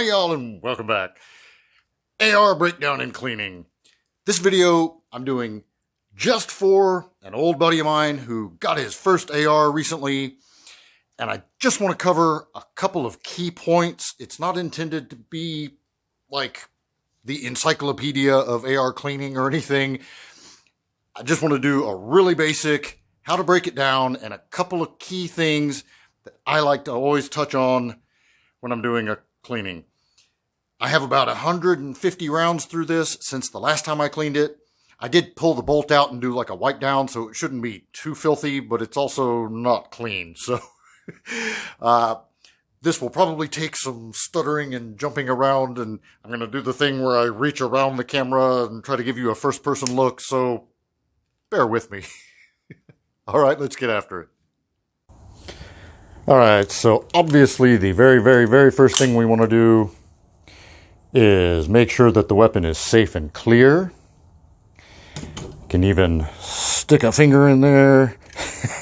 Howdy y'all and welcome back. AR breakdown and cleaning. This video I'm doing just for an old buddy of mine who got his first AR recently, and I just want to cover a couple of key points. It's not intended to be like the encyclopedia of AR cleaning or anything. I just want to do a really basic how to break it down and a couple of key things that I like to always touch on when I'm doing a cleaning. I have about 150 rounds through this since the last time I cleaned it. I did pull the bolt out and do like a wipe down, so it shouldn't be too filthy, but it's also not clean. So this will probably take some stuttering and jumping around, and I'm going to do the thing where I reach around the camera and try to give you a first person look, so bear with me. All right, let's get after it. All right, so obviously the very first thing we want to do is make sure that the weapon is safe and clear. You can even stick a finger in there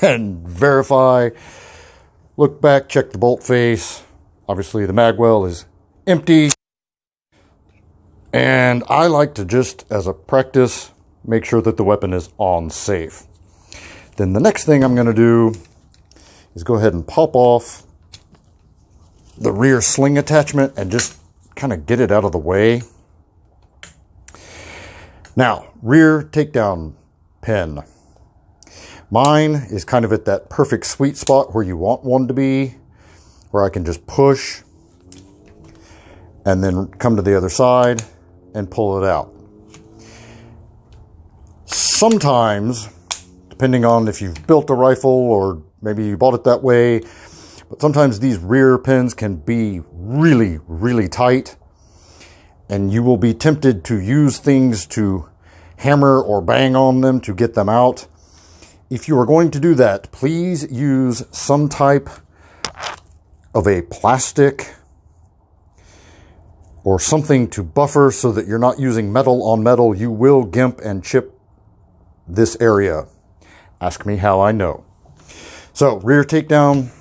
and verify. Look back, check the bolt face. Obviously the mag well is empty. And I like to just, as a practice, make sure that the weapon is on safe. Then the next thing I'm going to do is go ahead and pop off the rear sling attachment and just kind of get it out of the way. Now, rear takedown pin. Mine is kind of at that perfect sweet spot where you want one to be, where I can just push and then come to the other side and pull it out. Sometimes, depending on if you've built a rifle or maybe you bought it that way, but sometimes these rear pins can be really tight, and you will be tempted to use things to hammer or bang on them to get them out. If you are going to do that, please use some type of a plastic or something to buffer so that you're not using metal on metal. You will gimp and chip this area. Ask me how I know. So, rear takedown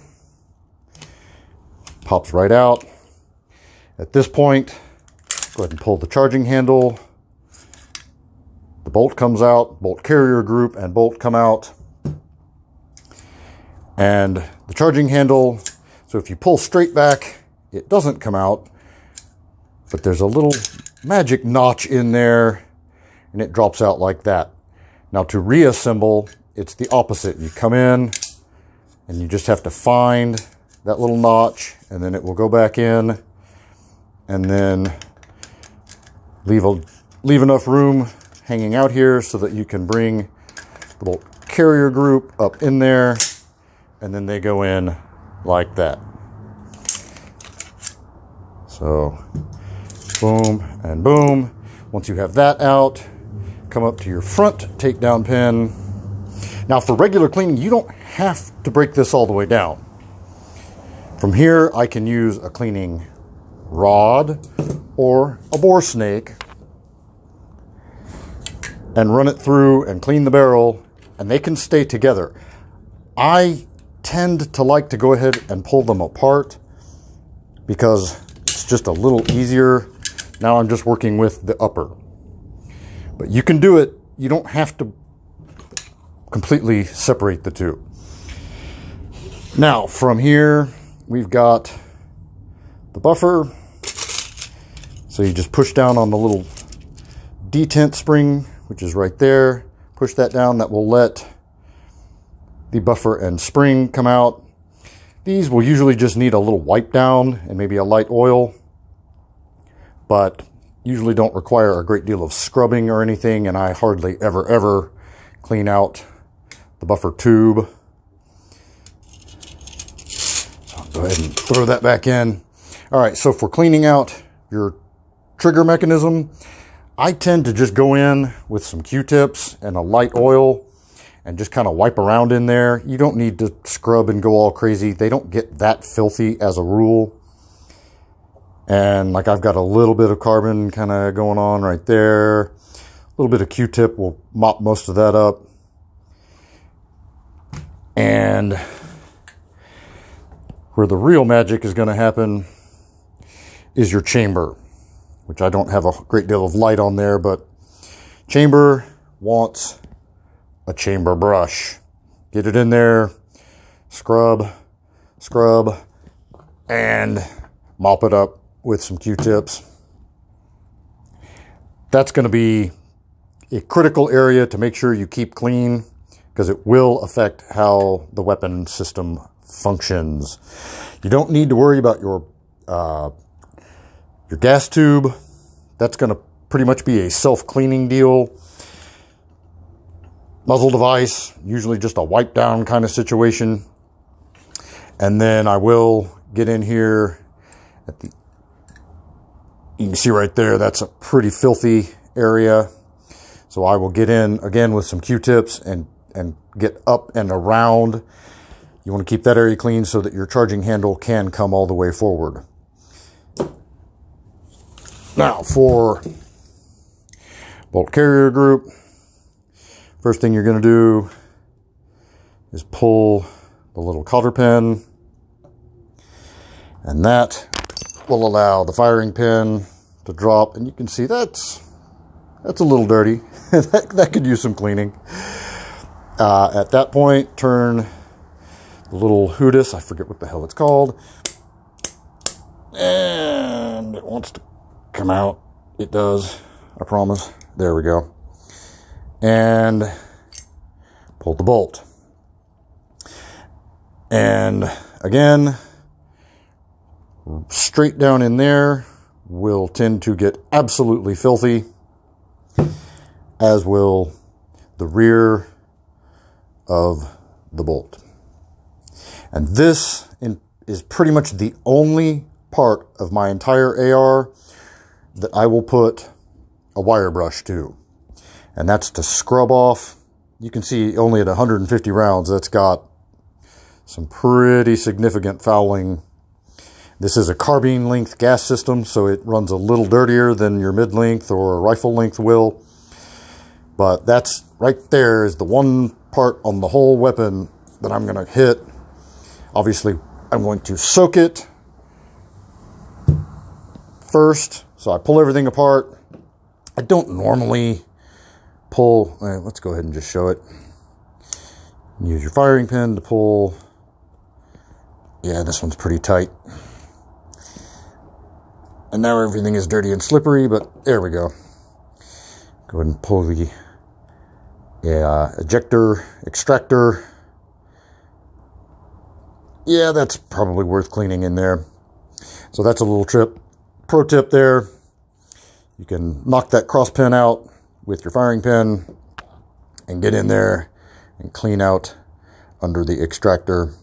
pops right out. At this point, go ahead and pull the charging handle. The bolt comes out, bolt carrier group and bolt come out. And the charging handle, so if you pull straight back, it doesn't come out, but there's a little magic notch in there and it drops out like that. Now to reassemble, it's the opposite. You come in and you just have to find that little notch, and then it will go back in, and then leave enough room hanging out here so that you can bring the bolt carrier group up in there, and then they go in like that. So boom and boom. Once you have that out, come up to your front takedown pin. Now for regular cleaning, you don't have to break this all the way down. From here, I can use a cleaning rod or a bore snake and run it through and clean the barrel, and they can stay together. I tend to like to go ahead and pull them apart because it's just a little easier. Now I'm just working with the upper. But you can do it. You don't have to completely separate the two. Now from here, we've got the buffer. So you just push down on the little detent spring, which is right there. Push that down. That will let the buffer and spring come out. These will usually just need a little wipe down and maybe a light oil, but usually don't require a great deal of scrubbing or anything, and I hardly ever clean out the buffer tube. So I'll go ahead and throw that back in. All right, so for cleaning out your trigger mechanism, I tend to just go in with some Q-tips and a light oil and just kind of wipe around in there. You don't need to scrub and go all crazy. They don't get that filthy as a rule. And like I've got a little bit of carbon kind of going on right there. A little bit of Q-tip will mop most of that up. And where the real magic is going to happen is your chamber, which I don't have a great deal of light on there, but chamber wants a chamber brush. Get it in there, scrub, and mop it up with some Q-tips. That's going to be a critical area to make sure you keep clean, because it will affect how the weapon system functions. You don't need to worry about your gas tube. That's going to pretty much be a self-cleaning deal. Muzzle device, usually just a wipe down kind of situation. And then I will get in here at the, you can see right there, that's a pretty filthy area. So I will get in again with some Q-tips and get up and around. You want to keep that area clean so that your charging handle can come all the way forward. Now for bolt carrier group, first thing you're going to do is pull the little cotter pin, and that will allow the firing pin to drop. And you can see that's a little dirty. that could use some cleaning. At that point, turn the little Hootis, I forget what the hell it's called, and it wants to come out. It does, I promise. There we go. And pull the bolt. And again, straight down in there will tend to get absolutely filthy, as will the rear of the bolt. And this is pretty much the only part of my entire AR that I will put a wire brush to. And that's to scrub off. You can see only at 150 rounds, that's got some pretty significant fouling. This is a carbine length gas system, so it runs a little dirtier than your mid-length or rifle length will. But that's right there is the one part on the whole weapon that I'm going to hit. Obviously, I'm going to soak it first. So I pull everything apart. I don't normally pull. Let's go ahead and just show it. Use your firing pin to pull. Yeah, this one's pretty tight. And now everything is dirty and slippery, but there we go. Go ahead and pull the ejector, extractor. Yeah, that's probably worth cleaning in there. So that's a little pro tip there. You can knock that cross pin out with your firing pin and get in there and clean out under the extractor.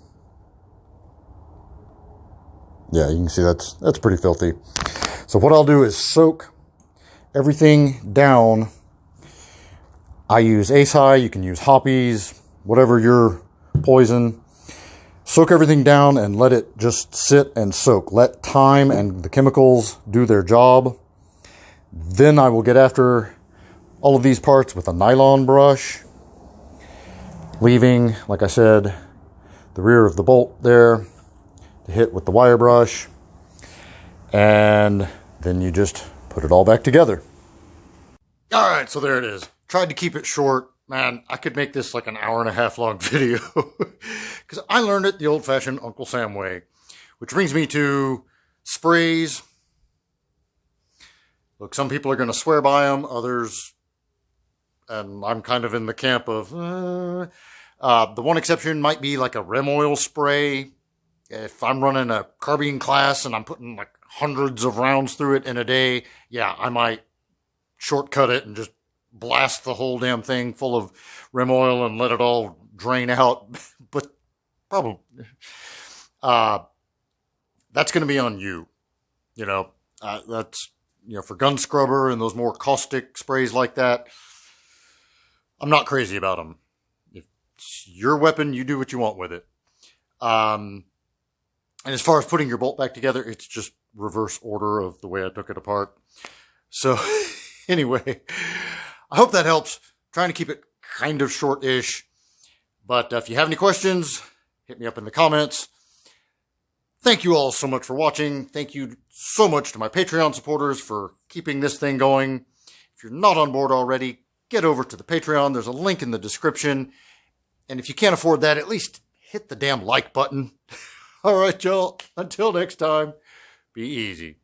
Yeah, you can see that's pretty filthy. So what I'll do is soak everything down. I use Ace High, you can use Hoppies, whatever your poison. Soak everything down and let it just sit and soak. Let time and the chemicals do their job. Then I will get after all of these parts with a nylon brush, leaving, like I said, the rear of the bolt there to hit with the wire brush. And then you just put it all back together. All right, so there it is. Tried to keep it short. Man, I could make this like an hour-and-a-half long video because I learned it the old-fashioned Uncle Sam way, which brings me to sprays. Look, some people are going to swear by them, others, and I'm kind of in the camp of, the one exception might be like a Rem oil spray. If I'm running a carbine class and I'm putting like hundreds of rounds through it in a day, yeah, I might shortcut it and just blast the whole damn thing full of Rem oil and let it all drain out. But probably, that's going to be on you. You know, that's, for gun scrubber and those more caustic sprays like that. I'm not crazy about them. If it's your weapon, you do what you want with it. And as far as putting your bolt back together, it's just reverse order of the way I took it apart. So anyway, I hope that helps. Trying to keep it kind of short-ish. But if you have any questions, hit me up in the comments. thank you all so much for watching. Thank you so much to my Patreon supporters for keeping this thing going. If you're not on board already, get over to the Patreon. There's a link in the description. And if you can't afford that, at least hit the damn like button. All right, y'all. Until next time, be easy.